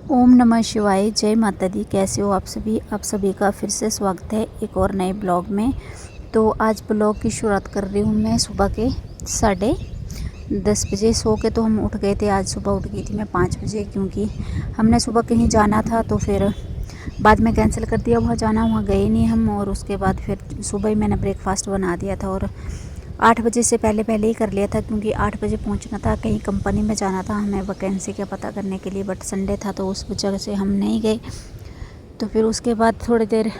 ओम नमः शिवाय। जय माता दी। कैसे हो आप सभी? आप सभी का फिर से स्वागत है एक और नए ब्लॉग में। तो आज ब्लॉग की शुरुआत कर रही हूँ मैं सुबह के 10:30 बजे। सो के तो हम उठ गए थे। आज सुबह उठ गई थी मैं 5 बजे, क्योंकि हमने सुबह कहीं जाना था तो फिर बाद में कैंसिल कर दिया। वहाँ जाना, वहाँ गए नहीं हम। और उसके बाद फिर सुबह ही मैंने ब्रेकफास्ट बना दिया था और 8 बजे से पहले ही कर लिया था, क्योंकि 8 बजे पहुंचना था। कहीं कंपनी में जाना था हमें वैकेंसी का पता करने के लिए, बट संडे था तो उस वजह से हम नहीं गए। तो फिर उसके बाद थोड़ी देर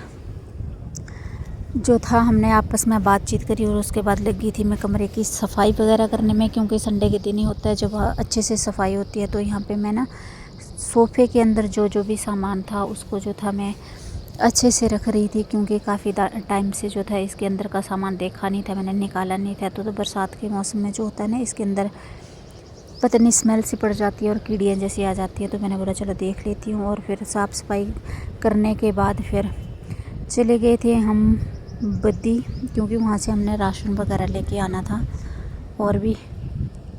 जो था हमने आपस में बातचीत करी और उसके बाद लगी थी मैं कमरे की सफाई वगैरह करने में, क्योंकि संडे के दिन ही होता है जब अच्छे से सफाई होती है। तो यहाँ पे मैं ना सोफ़े के अंदर जो भी सामान था उसको जो था मैं अच्छे से रख रही थी, क्योंकि काफ़ी टाइम से जो था इसके अंदर का सामान देखा नहीं था, मैंने निकाला नहीं था। तो बरसात के मौसम में जो होता है ना, इसके अंदर पता नहीं स्मेल सी पड़ जाती है और कीड़ियाँ जैसी आ जाती हैं। तो मैंने बोला चलो देख लेती हूँ। और फिर साफ़ सफाई करने के बाद फिर चले गए थे हम बद्दी, क्योंकि वहाँ से हमने राशन वगैरह लेके आना था और भी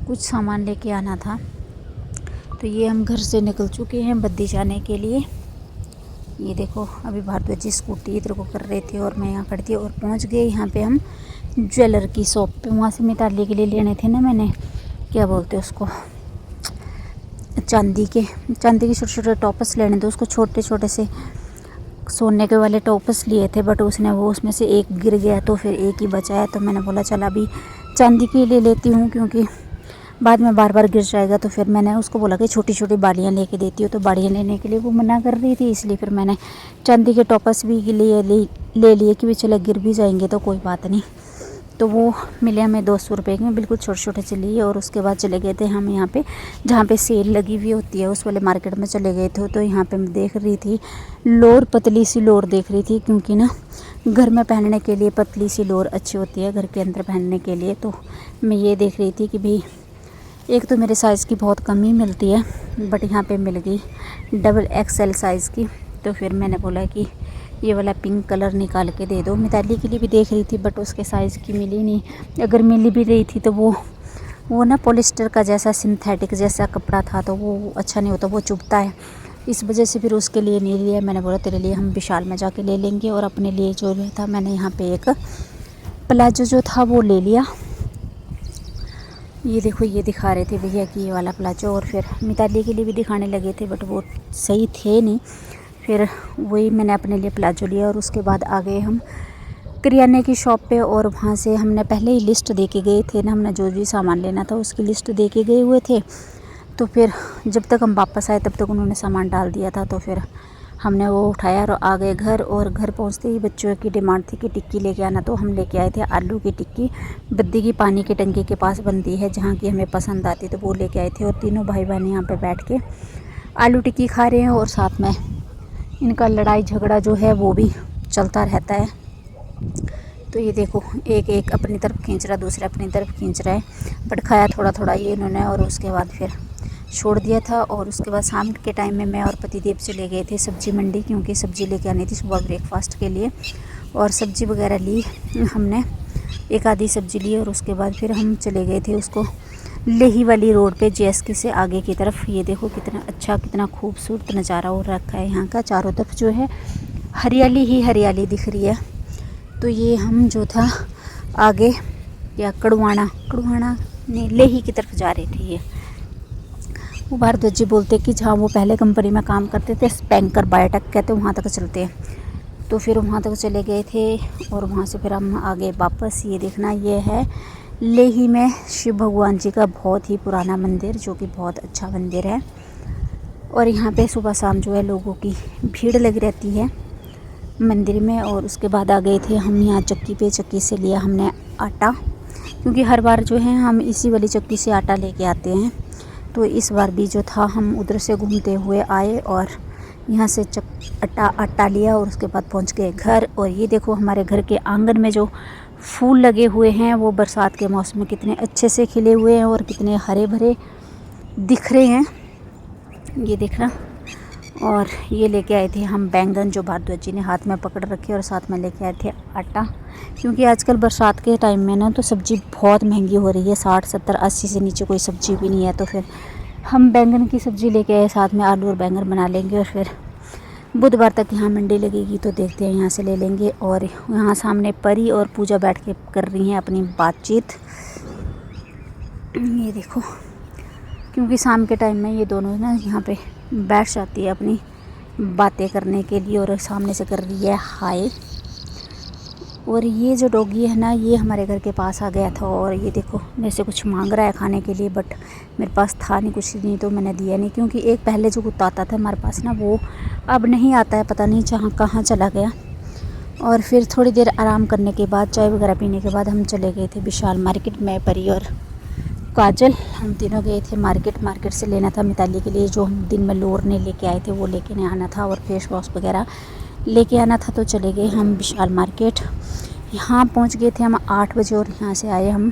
कुछ सामान लेके आना था। तो ये हम घर से निकल चुके हैं बद्दी जाने के लिए। ये देखो अभी भारद्वाज जी स्कूटी इधर को कर रहे थे और मैं यहाँ खड़ी थी और पहुँच गए यहाँ पे हम ज्वेलर की शॉप पे। वहाँ से मिताली के लिए लेने थे ना, मैंने क्या बोलते हैं उसको, चांदी के छोटे छोटे टॉपस लेने थे उसको। छोटे छोटे से सोने के वाले टॉपस लिए थे, बट उसमें से एक गिर गया तो फिर एक ही बचा है। तो मैंने बोला चल अभी चांदी के ले लेती हूँ, क्योंकि बाद में बार बार गिर जाएगा। तो फिर मैंने उसको बोला कि छोटी छोटी बालियाँ लेके देती हो, तो बालियाँ लेने के लिए वो मना कर रही थी, इसलिए फिर मैंने चांदी के टॉपस भी ले लिए कि भी चले गिर भी जाएंगे तो कोई बात नहीं। तो वो मिले हमें 200 रुपये के, बिल्कुल छोटे छोटे से लिए। और उसके बाद चले गए थे हम यहाँ पे जहाँ पे सेल लगी हुई होती है उस वाले मार्केट में चले गए थे। तो यहाँ पे मैं देख रही थी लोर, पतली सी लोर देख रही थी, क्योंकि ना घर में पहनने के लिए पतली सी लोर अच्छी होती है घर के अंदर पहनने के लिए। तो मैं ये देख रही थी कि भाई एक तो मेरे साइज़ की बहुत कम ही मिलती है, बट यहाँ पे मिल गई XXL साइज़ की। तो फिर मैंने बोला कि ये वाला पिंक कलर निकाल के दे दो। मिताली के लिए भी देख रही थी, बट उसके साइज़ की मिली नहीं। अगर मिली भी रही थी तो वो ना पॉलिस्टर का जैसा सिंथेटिक जैसा कपड़ा था, तो वो अच्छा नहीं होता, वो चुभता है। इस वजह से फिर उसके लिए नहीं लिया। मैंने बोला तेरे लिए हम विशाल में जाके ले लेंगे। और अपने लिए जो था मैंने यहाँ पे एक प्लाजो जो था वो ले लिया। ये देखो ये दिखा रहे थे भैया कि ये वाला प्लाजो, और फिर मिताली के लिए भी दिखाने लगे थे, बट वो सही थे नहीं। फिर वही मैंने अपने लिए प्लाजो लिया। और उसके बाद आ गए हम करियाने की शॉप पे, और वहाँ से हमने पहले ही लिस्ट दे के गए थे ना, हमने जो भी सामान लेना था उसकी लिस्ट दे के गए हुए थे। तो फिर जब तक हम वापस आए तब तक उन्होंने सामान डाल दिया था। तो फिर हमने वो उठाया और आ गए घर। और घर पहुंचते ही बच्चों की डिमांड थी कि टिक्की लेके आना, तो हम लेके आए थे आलू की टिक्की। बद्दी की पानी की टंकी के पास बनती है, जहाँ की हमें पसंद आती, तो वो लेके आए थे। और तीनों भाई बहन यहाँ पे बैठ के आलू टिक्की खा रहे हैं, और साथ में इनका लड़ाई झगड़ा जो है वो भी चलता रहता है। तो ये देखो एक अपनी तरफ खींच रहा, दूसरा अपनी तरफ खींच रहा है। बट खाया थोड़ा थोड़ा ये इन्होंने, और उसके बाद फिर छोड़ दिया था। और उसके बाद शाम के टाइम में मैं और पतिदेव चले गए थे सब्ज़ी मंडी, क्योंकि सब्ज़ी लेके आनी थी सुबह ब्रेकफास्ट के लिए। और सब्ज़ी वगैरह ली हमने, एक आधी सब्ज़ी ली। और उसके बाद फिर हम चले गए थे उसको लेही वाली रोड पे JSK से आगे की तरफ। ये देखो कितना अच्छा, कितना खूबसूरत नज़ारा हो रखा है यहाँ का। चारों तरफ जो है हरियाली ही हरियाली दिख रही है। तो ये हम जो था आगे या कड़वाना नहीं लेही की तरफ जा रहे थे। ये वो भारद्वाज जी बोलते कि जहाँ वो पहले कंपनी में काम करते थे, स्पैंकर बायोटेक कहते, वहाँ तक चलते हैं। तो फिर वहाँ तक चले गए थे और वहाँ से फिर हम आगे वापस। ये देखना, ये है लेही में शिव भगवान जी का बहुत ही पुराना मंदिर, जो कि बहुत अच्छा मंदिर है। और यहाँ पे सुबह शाम जो है लोगों की भीड़ लगी रहती है मंदिर में। और उसके बाद आ गए थे हम यहाँ चक्की पे। चक्की से लिया हमने आटा, क्योंकि हर बार जो है हम इसी वाली चक्की से आटा लेके आते हैं। तो इस बार भी जो था हम उधर से घूमते हुए आए और यहाँ से आटा लिया। और उसके बाद पहुँच गए घर। और ये देखो हमारे घर के आंगन में जो फूल लगे हुए हैं वो बरसात के मौसम में कितने अच्छे से खिले हुए हैं और कितने हरे भरे दिख रहे हैं, ये देखना। और ये लेके आए थे हम बैंगन, जो भारद्वाज जी ने हाथ में पकड़ रखे, और साथ में लेके आए थे आटा, क्योंकि आजकल बरसात के टाइम में ना तो सब्ज़ी बहुत महंगी हो रही है। 60 70 80 से नीचे कोई सब्ज़ी भी नहीं है। तो फिर हम बैंगन की सब्ज़ी लेके आए, साथ में आलू और बैंगन बना लेंगे और फिर बुधवार तक यहाँ मंडी लगेगी तो देखते हैं यहाँ से ले लेंगे। और यहाँ सामने परी और पूजा बैठ के कर रही हैं अपनी बातचीत, ये देखो, क्योंकि शाम के टाइम में ये दोनों ना यहाँ पे बैठ जाती है अपनी बातें करने के लिए और सामने से कर रही है हाय। और ये जो डॉगी है ना, ये हमारे घर के पास आ गया था और ये देखो मेरे से कुछ मांग रहा है खाने के लिए, बट मेरे पास था नहीं, कुछ नहीं, तो मैंने दिया नहीं। क्योंकि एक पहले जो कुत्ता आता था हमारे पास ना, वो अब नहीं आता है, पता नहीं कहाँ चला गया। और फिर थोड़ी देर आराम करने के बाद, चाय वगैरह पीने के बाद हम चले गए थे विशाल मार्केट में। परी और काजल हम तीनों गए थे मार्केट से लेना था मिताली के लिए, जो हम दिन में लोर ने लेके आए थे वो लेके नहीं आना था, और फेस वॉश वगैरह लेके आना था। तो चले गए हम विशाल मार्केट। यहाँ पहुँच गए थे हम 8 बजे और यहाँ से आए हम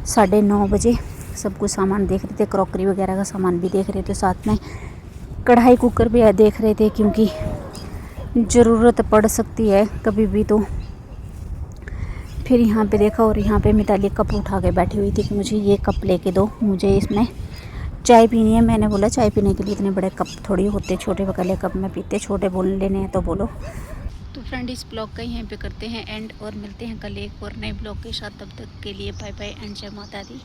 9:30 बजे। सब कुछ सामान देख रहे थे, क्रॉकरी वगैरह का सामान भी देख रहे थे, साथ में कढ़ाई कुकर भी देख रहे थे, क्योंकि ज़रूरत पड़ सकती है कभी भी। तो फिर यहाँ पे देखा और यहाँ पे मिताली कप उठा के बैठी हुई थी कि मुझे ये कप लेके दो, मुझे इसमें चाय पीनी है। मैंने बोला चाय पीने के लिए इतने बड़े कप थोड़ी होते, छोटे वाले कप में पीते, छोटे बोल लेने हैं तो बोलो। तो फ्रेंड, इस ब्लॉग का यहीं पे करते हैं एंड, और मिलते हैं कल एक और नए ब्लॉग के साथ। तब तक के लिए बाय बाय एंड जय माता दी।